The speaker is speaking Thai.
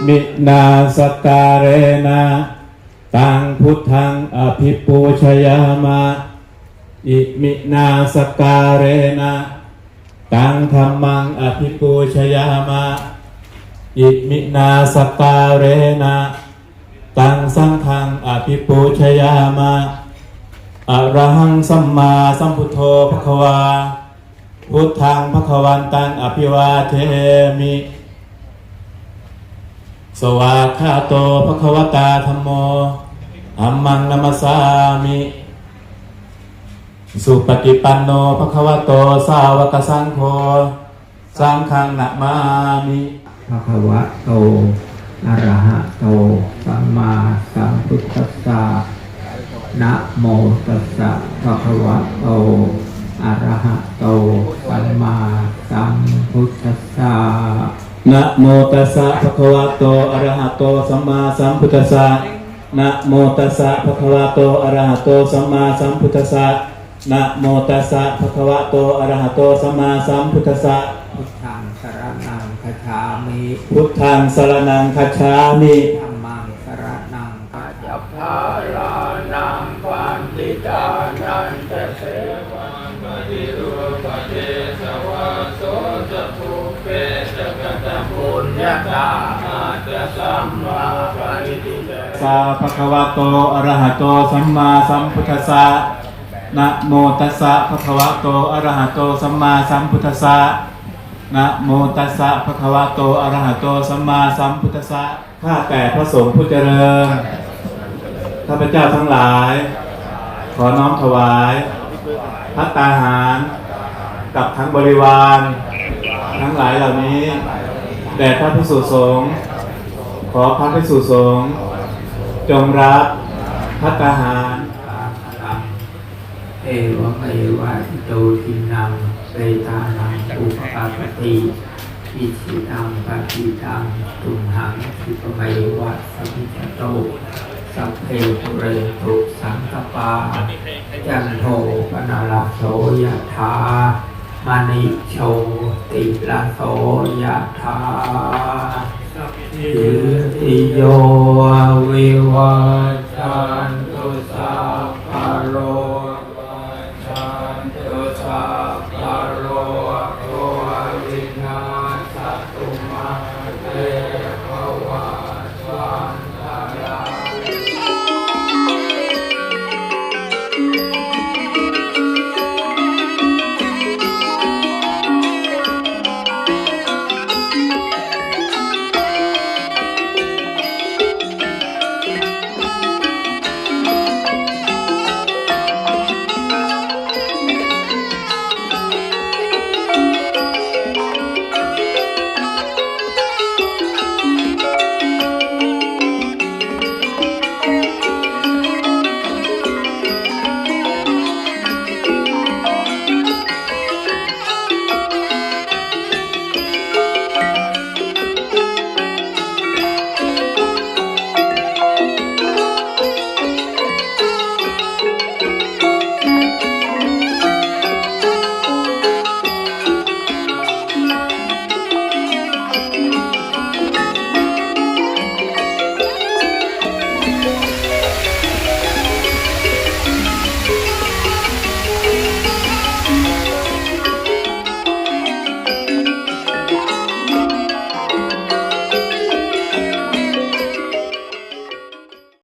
มินาสการเรนะตังพุทธังอภิปูชยามะอิมินาสการเรนะตังธัมมังอภิปูชยามะอิมินาสการเรนะตังสังฆังอภิปูชยามะอะระหังสัมมาสัมพุทโธภควาพุทธังภควันตังอภิวาเทมิสวากขาโตภควตาธัมโมธัมมังนัมสสามิสุปฏิปันโนภควโตสาวกสังโฆสังฆังนะมามิภควะโตอะระหะโตสัมมาสัมพุทธัสสะนะโมตัสสะภะคะวะโตอะระหะโตสัมมาสัมพุทธัสสะนะโมตัสสะภะคะวะโตอะระหะโตสัมมาสัมพุทธัสสะนะโมตัสสะภะคะวะโตอะระหะโตสัมมาสัมพุทธัสสะนะโมตัสสะภะคะวะโตอะระหะโตสัมมาสัมพุทธัสสะพุทธังสรณังคัจฉามิพุทธังสรณังคัจฉามิธัมมังสรณังคัจฉามิภาลานังปันติตานันเตเสวังปฏิรูปเทสวะโสจะภูเปจกตปุญญาตาอาจสัมมาปริติเตสาภะคะวะโตอะระหะโตสัมมาสัมพุทธัสสะนะโมตัสสะภะคะวะโตอะระหะโตสัมมาสัมพุทธัสสะนะโมตัสสะภะคะวะโตอะระหะโตสัมมาสัมพุทธัสสะข้าแต่พระสงฆ์ผู้เจริญข้าพเจ้าทั้งหลายขอน้อมถวายภัตตาหารกับทั้งบริวารทั้งหลายเหล่านี้แด่พระภิกษุสงฆ์ขอพระภิกษุสงฆ์จงรับภัตตาหารเอวะเมวะอิโตทินังเปตานังอุปปาปติอิชิตังปฏิตังตุมหังคิปเมวะสัมมิจโตสัพเพปุเรตุสังกปาจันโทปนาลโสยถามณิโชติลาโสยถาสัพพิติโยวิวัชชัน